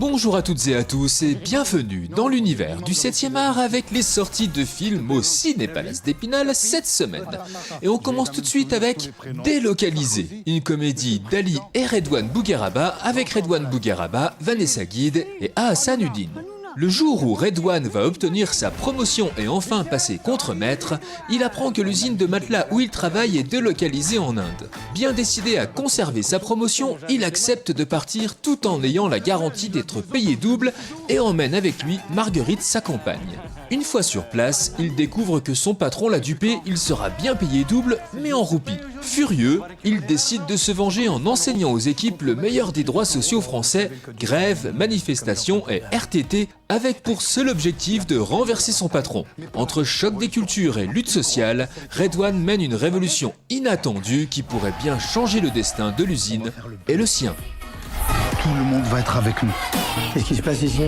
Bonjour à toutes et à tous et bienvenue dans l'univers du 7e art avec les sorties de films au Ciné-Palace d'Épinal cette semaine. Et on commence tout de suite avec Délocalisé, une comédie d'Ali et Redouane Bougueraba avec Redouane Bougueraba, Vanessa Guide et Ahassan Udine. Le jour où Redouane va obtenir sa promotion et enfin passer contre-maître, il apprend que l'usine de matelas où il travaille est délocalisée en Inde. Bien décidé à conserver sa promotion, il accepte de partir tout en ayant la garantie d'être payé double et emmène avec lui Marguerite, sa compagne. Une fois sur place, il découvre que son patron l'a dupé, il sera bien payé double, mais en roupies. Furieux, il décide de se venger en enseignant aux équipes le meilleur des droits sociaux français, grève, manifestation et RTT, avec pour seul objectif de renverser son patron. Entre choc des cultures et lutte sociale, Redouane mène une révolution inattendue qui pourrait bien changer le destin de l'usine et le sien. Tout le monde va être avec nous. Qu'est-ce qui se passe ici?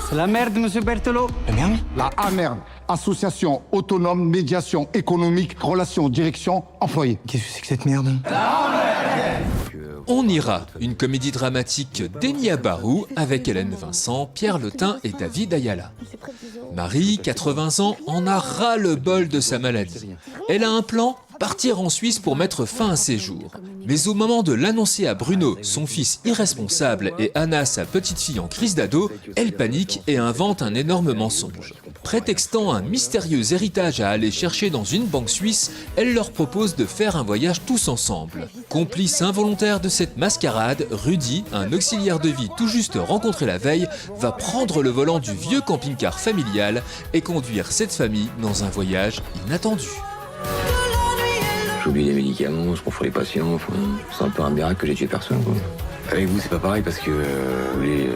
C'est la merde, monsieur Berthelot. La merde? La AMERD, Association Autonome Médiation Économique Relations Direction Employés. Qu'est-ce que c'est que cette merde? On ira, une comédie dramatique d'Enia Barou avec Hélène Vincent, Pierre Letin et David Ayala. Marie, 80 ans, en a ras-le-bol de sa maladie. Elle a un plan, partir en Suisse pour mettre fin à ses jours. Mais au moment de l'annoncer à Bruno, son fils irresponsable, et Anna, sa petite-fille en crise d'ado, elle panique et invente un énorme mensonge. Prétextant un mystérieux héritage à aller chercher dans une banque suisse, elle leur propose de faire un voyage tous ensemble. Complice involontaire de cette mascarade, Rudy, un auxiliaire de vie tout juste rencontré la veille, va prendre le volant du vieux camping-car familial et conduire cette famille dans un voyage inattendu. J'oublie les médicaments, je confonds les patients, enfin, c'est un peu un miracle que j'ai tué personne, quoi. Avec vous, c'est pas pareil parce que vous voulez...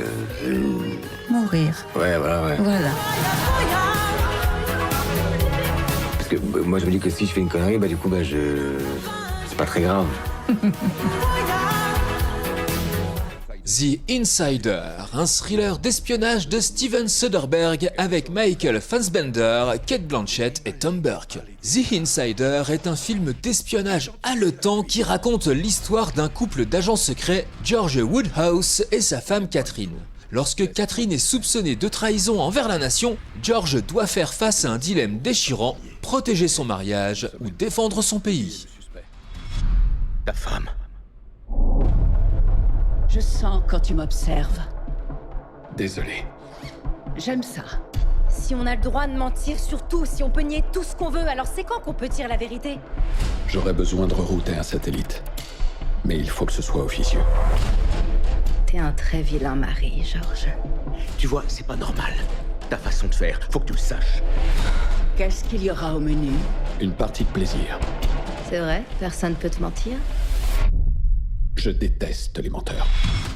Mourir. Ouais, voilà, ouais. Voilà. Parce que moi, je me dis que si je fais une connerie, bah du coup, bah c'est pas très grave. The Insider, un thriller d'espionnage de Steven Soderbergh avec Michael Fassbender, Cate Blanchett et Tom Burke. The Insider est un film d'espionnage haletant qui raconte l'histoire d'un couple d'agents secrets, George Woodhouse et sa femme Catherine. Lorsque Catherine est soupçonnée de trahison envers la nation, George doit faire face à un dilemme déchirant, protéger son mariage ou défendre son pays. Ta femme. Je sens quand tu m'observes. Désolé. J'aime ça. Si on a le droit de mentir, surtout si on peut nier tout ce qu'on veut, alors c'est quand qu'on peut dire la vérité? J'aurais besoin de rerouter un satellite. Mais il faut que ce soit officieux. T'es un très vilain mari, Georges. Tu vois, c'est pas normal. Ta façon de faire, faut que tu le saches. Qu'est-ce qu'il y aura au menu? Une partie de plaisir. C'est vrai? Personne peut te mentir? Je déteste les menteurs.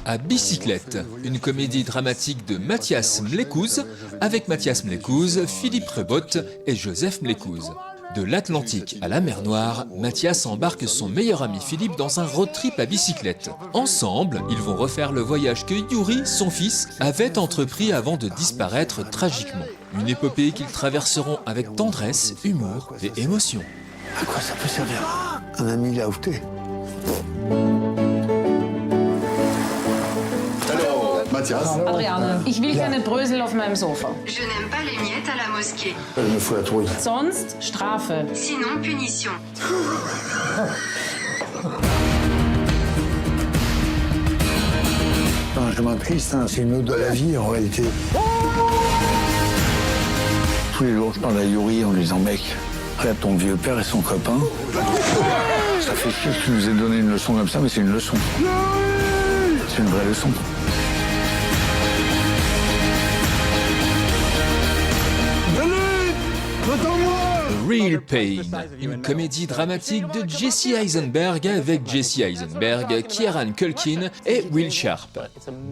À Bicyclette, une comédie dramatique de Mathias Mlécouz, avec Mathias Mlécouz, Philippe Rebot et Joseph Mlécouz. De l'Atlantique à la mer Noire, Mathias embarque son meilleur ami Philippe dans un road trip à bicyclette. Ensemble, ils vont refaire le voyage que Yuri, son fils, avait entrepris avant de disparaître tragiquement. Une épopée qu'ils traverseront avec tendresse, humour et émotion. À quoi ça peut servir? Un ami l'a outé. Mathias. Adriane, ich will keine Brösel auf meinem Sofa. Je n'aime pas les miettes à la mosquée. Elle me fout la trouille. Sonst Strafe. Sinon, punition. Un chemin triste, hein, c'est une ode de la vie en réalité. Tous les jours, je parle à Yuri en lui disant, mec, regarde ton vieux père et son copain. Ça fait chier que tu nous aies donné une leçon comme ça, mais c'est une leçon. C'est une vraie leçon. Real Pain, une comédie dramatique de Jesse Eisenberg avec Jesse Eisenberg, Kieran Culkin et Will Sharp.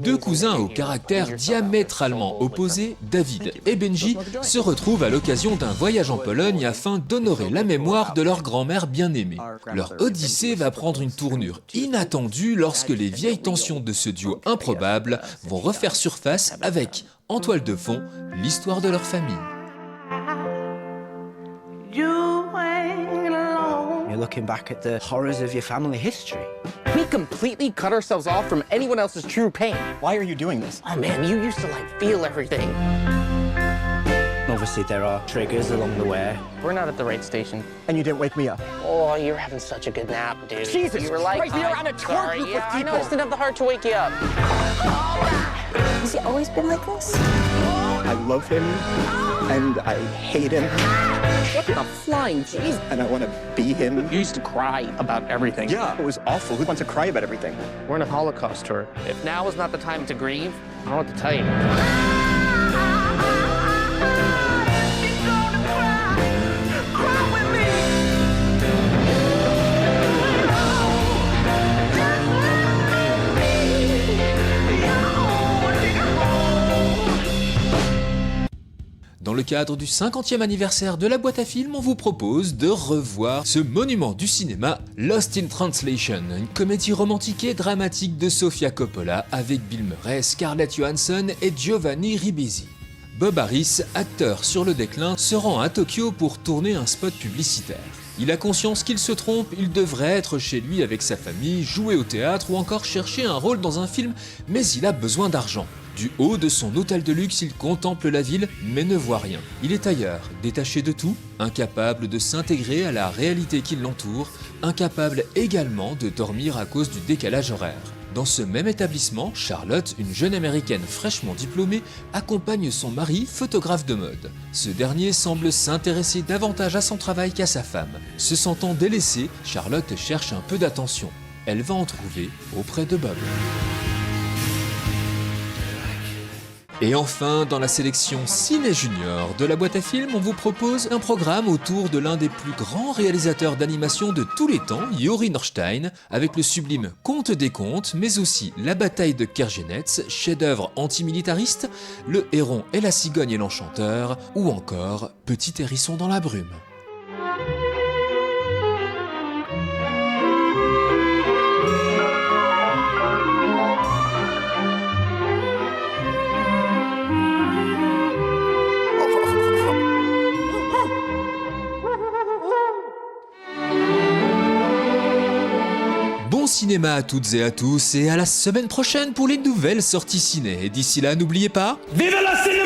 Deux cousins au caractère diamétralement opposé, David et Benji, se retrouvent à l'occasion d'un voyage en Pologne afin d'honorer la mémoire de leur grand-mère bien-aimée. Leur odyssée va prendre une tournure inattendue lorsque les vieilles tensions de ce duo improbable vont refaire surface avec, en toile de fond, l'histoire de leur famille. You're looking back at the horrors of your family history. We completely cut ourselves off from anyone else's true pain. Why are you doing this? Oh man, you used to feel everything. Obviously, there are triggers along the way. We're not at the right station. And you didn't wake me up. Oh, you were having such a good nap, dude. Jesus you were like, Christ, you're on a tour group with I know, people. I just didn't have the heart to wake you up. Has he always been like this? I love him, and I hate him, What the flying jeez? and I want to be him. You used to cry about everything. Yeah, it was awful. Who wants to cry about everything? We're in a Holocaust tour. If now is not the time to grieve, I don't know what to tell you. Dans le cadre du 50e anniversaire de la boîte à films, on vous propose de revoir ce monument du cinéma, Lost in Translation, une comédie romantique et dramatique de Sofia Coppola avec Bill Murray, Scarlett Johansson et Giovanni Ribisi. Bob Harris, acteur sur le déclin, se rend à Tokyo pour tourner un spot publicitaire. Il a conscience qu'il se trompe, il devrait être chez lui avec sa famille, jouer au théâtre ou encore chercher un rôle dans un film, mais il a besoin d'argent. Du haut de son hôtel de luxe, il contemple la ville, mais ne voit rien. Il est ailleurs, détaché de tout, incapable de s'intégrer à la réalité qui l'entoure, incapable également de dormir à cause du décalage horaire. Dans ce même établissement, Charlotte, une jeune américaine fraîchement diplômée, accompagne son mari, photographe de mode. Ce dernier semble s'intéresser davantage à son travail qu'à sa femme. Se sentant délaissée, Charlotte cherche un peu d'attention. Elle va en trouver auprès de Bob. Et enfin, dans la sélection Ciné Junior de la boîte à films, on vous propose un programme autour de l'un des plus grands réalisateurs d'animation de tous les temps, Yori Norstein, avec le sublime Conte des Contes, mais aussi La bataille de Kerjenets, chef-d'œuvre antimilitariste, Le Héron et la cigogne et l'enchanteur, ou encore Petit hérisson dans la brume. Bon cinéma à toutes et à tous, et à la semaine prochaine pour les nouvelles sorties ciné. Et d'ici là, n'oubliez pas... Vive la cinéma!